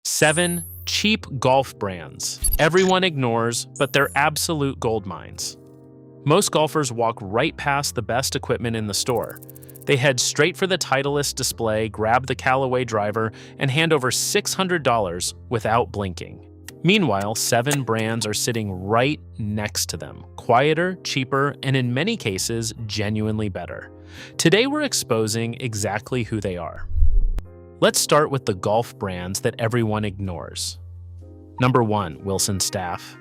7 cheap golf brands everyone ignores, but they're absolute gold mines. Most golfers walk right past the best equipment in the store. They head straight for the Titleist display, grab the Callaway driver, and hand over $600 without blinking. Meanwhile, 7 brands are sitting right next to them, quieter, cheaper, and in many cases, genuinely better. Today we're exposing exactly who they are. Let's start with the golf brands that everyone ignores. Number 1, Wilson Staff.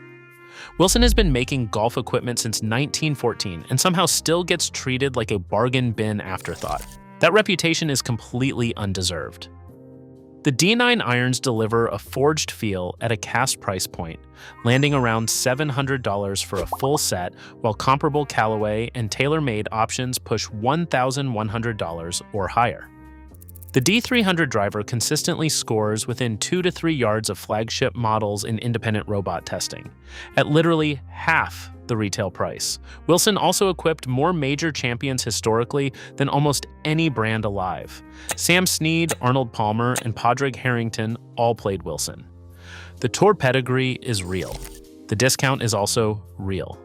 Wilson has been making golf equipment since 1914 and somehow still gets treated like a bargain bin afterthought. That reputation is completely undeserved. The D9 irons deliver a forged feel at a cast price point, landing around $700 for a full set, while comparable Callaway and tailor-made options push $1,100 or higher. The D300 driver consistently scores within 2 to 3 yards of flagship models in independent robot testing, at literally half the retail price. Wilson also equipped more major champions historically than almost any brand alive. Sam Snead, Arnold Palmer, and Padraig Harrington all played Wilson. The tour pedigree is real. The discount is also real.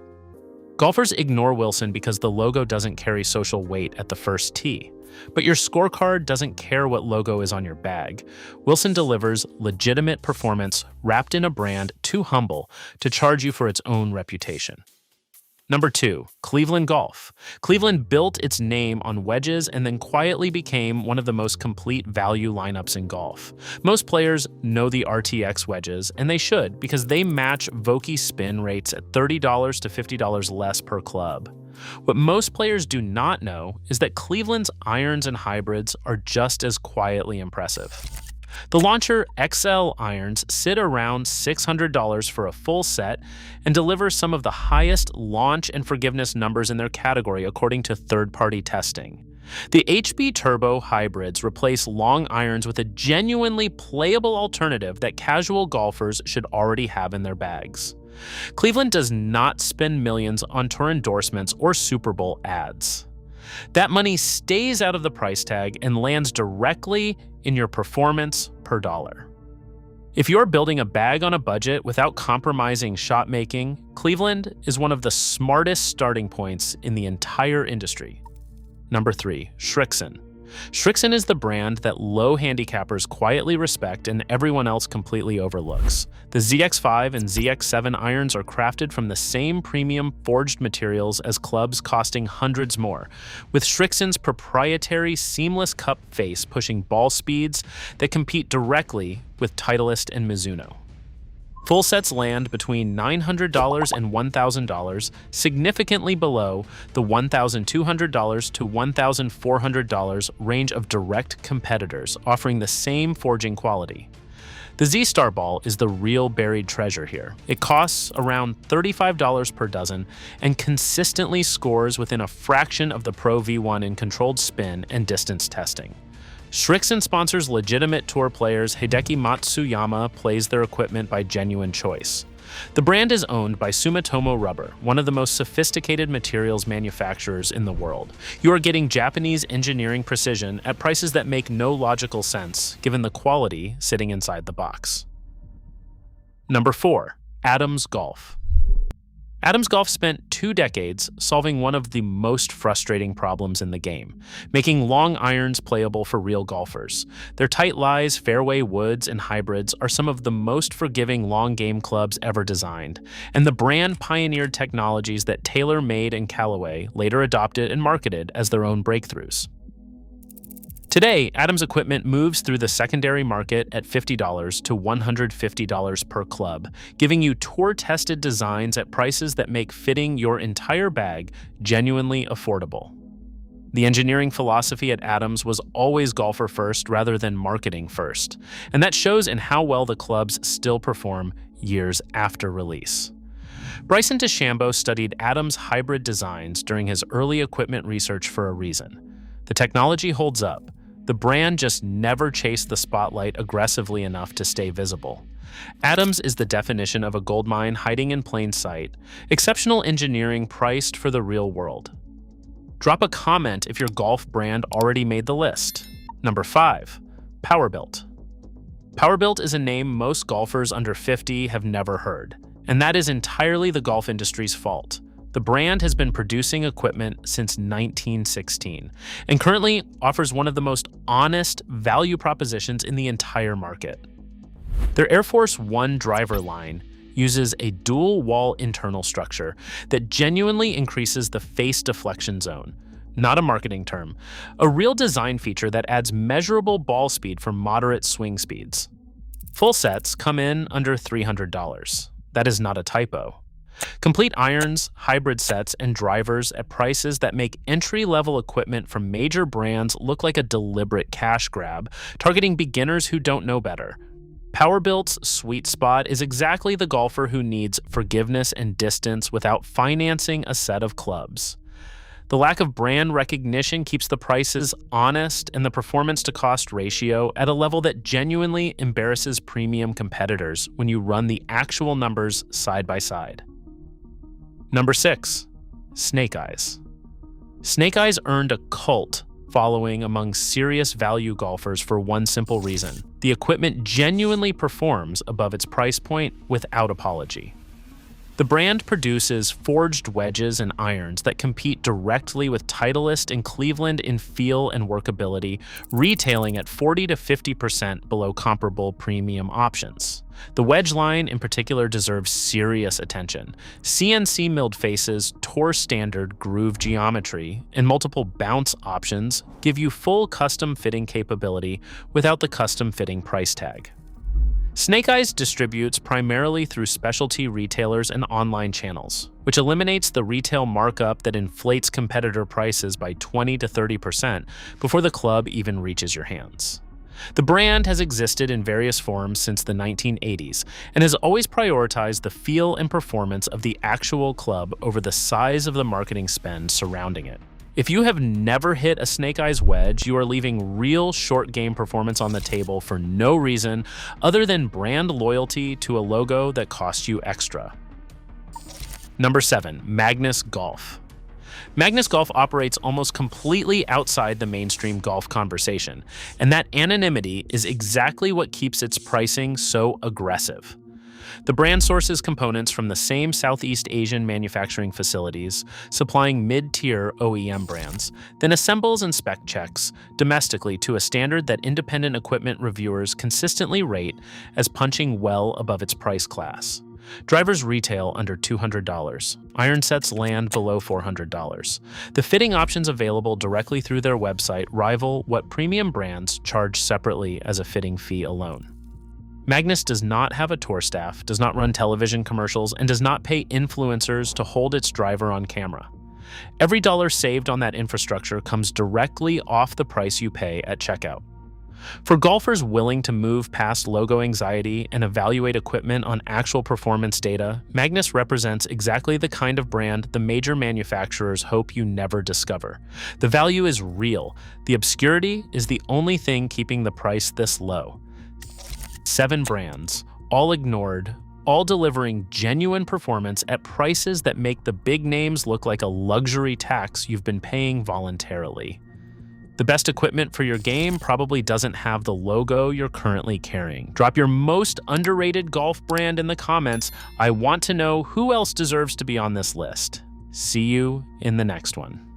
Golfers ignore Wilson because the logo doesn't carry social weight at the first tee. But your scorecard doesn't care what logo is on your bag. Wilson delivers legitimate performance wrapped in a brand too humble to charge you for its own reputation. Number 2, Cleveland Golf. Cleveland built its name on wedges and then quietly became one of the most complete value lineups in golf. Most players know the RTX wedges, and they should, because they match Vokey spin rates at $30 to $50 less per club. What most players do not know is that Cleveland's irons and hybrids are just as quietly impressive. The Launcher XL irons sit around $600 for a full set and deliver some of the highest launch and forgiveness numbers in their category according to third-party testing. The HB Turbo hybrids replace long irons with a genuinely playable alternative that casual golfers should already have in their bags. Cleveland does not spend millions on tour endorsements or Super Bowl ads. That money stays out of the price tag and lands directly in your performance per dollar. If you're building a bag on a budget without compromising shot making, Cleveland is one of the smartest starting points in the entire industry. Number 3, Srixon. Srixon is the brand that low handicappers quietly respect and everyone else completely overlooks. The ZX5 and ZX7 irons are crafted from the same premium forged materials as clubs costing hundreds more, with Srixon's proprietary seamless cup face pushing ball speeds that compete directly with Titleist and Mizuno. Full sets land between $900 and $1,000, significantly below the $1,200 to $1,400 range of direct competitors offering the same forging quality. The Z-Star ball is the real buried treasure here. It costs around $35 per dozen and consistently scores within a fraction of the Pro V1 in controlled spin and distance testing. Srixon sponsors legitimate tour players. Hideki Matsuyama plays their equipment by genuine choice. The brand is owned by Sumitomo Rubber, one of the most sophisticated materials manufacturers in the world. You are getting Japanese engineering precision at prices that make no logical sense, given the quality sitting inside the box. Number 4, Adams Golf. Adams Golf spent 2 decades solving one of the most frustrating problems in the game, making long irons playable for real golfers. Their tight lies, fairway woods, and hybrids are some of the most forgiving long game clubs ever designed, and the brand pioneered technologies that TaylorMade and Callaway later adopted and marketed as their own breakthroughs. Today, Adams equipment moves through the secondary market at $50 to $150 per club, giving you tour-tested designs at prices that make fitting your entire bag genuinely affordable. The engineering philosophy at Adams was always golfer first rather than marketing first, and that shows in how well the clubs still perform years after release. Bryson DeChambeau studied Adams' hybrid designs during his early equipment research for a reason. The technology holds up. The brand just never chased the spotlight aggressively enough to stay visible. Adams is the definition of a gold mine hiding in plain sight, exceptional engineering priced for the real world. Drop a comment if your golf brand already made the list. Number 5, Powerbuilt. Powerbuilt is a name most golfers under 50 have never heard, and that is entirely the golf industry's fault. The brand has been producing equipment since 1916 and currently offers one of the most honest value propositions in the entire market. Their Air Force One driver line uses a dual-wall internal structure that genuinely increases the face deflection zone. Not a marketing term, a real design feature that adds measurable ball speed for moderate swing speeds. Full sets come in under $300. That is not a typo. Complete irons, hybrid sets, and drivers at prices that make entry-level equipment from major brands look like a deliberate cash grab, targeting beginners who don't know better. Powerbuilt's sweet spot is exactly the golfer who needs forgiveness and distance without financing a set of clubs. The lack of brand recognition keeps the prices honest and the performance-to-cost ratio at a level that genuinely embarrasses premium competitors when you run the actual numbers side by side. Number 6. Snake Eyes. Snake Eyes earned a cult following among serious value golfers for one simple reason: the equipment genuinely performs above its price point without apology. The brand produces forged wedges and irons that compete directly with Titleist and Cleveland in feel and workability, retailing at 40 to 50% below comparable premium options. The wedge line in particular deserves serious attention. CNC milled faces, Tour standard groove geometry, and multiple bounce options give you full custom fitting capability without the custom fitting price tag. Snake Eyes distributes primarily through specialty retailers and online channels, which eliminates the retail markup that inflates competitor prices by 20 to 30% before the club even reaches your hands. The brand has existed in various forms since the 1980s and has always prioritized the feel and performance of the actual club over the size of the marketing spend surrounding it. If you have never hit a Snake Eyes wedge, you are leaving real short game performance on the table for no reason other than brand loyalty to a logo that costs you extra. Number 7. Magnus Golf. Magnus Golf operates almost completely outside the mainstream golf conversation, and that anonymity is exactly what keeps its pricing so aggressive. The brand sources components from the same Southeast Asian manufacturing facilities, supplying mid-tier OEM brands, then assembles and spec checks domestically to a standard that independent equipment reviewers consistently rate as punching well above its price class. Drivers retail under $200. Iron sets land below $400. The fitting options available directly through their website rival what premium brands charge separately as a fitting fee alone. Magnus does not have a tour staff, does not run television commercials, and does not pay influencers to hold its driver on camera. Every dollar saved on that infrastructure comes directly off the price you pay at checkout. For golfers willing to move past logo anxiety and evaluate equipment on actual performance data, Magnus represents exactly the kind of brand the major manufacturers hope you never discover. The value is real. The obscurity is the only thing keeping the price this low. 7 brands, all ignored, all delivering genuine performance at prices that make the big names look like a luxury tax you've been paying voluntarily. The best equipment for your game probably doesn't have the logo you're currently carrying. Drop your most underrated golf brand in the comments. I want to know who else deserves to be on this list. See you in the next one.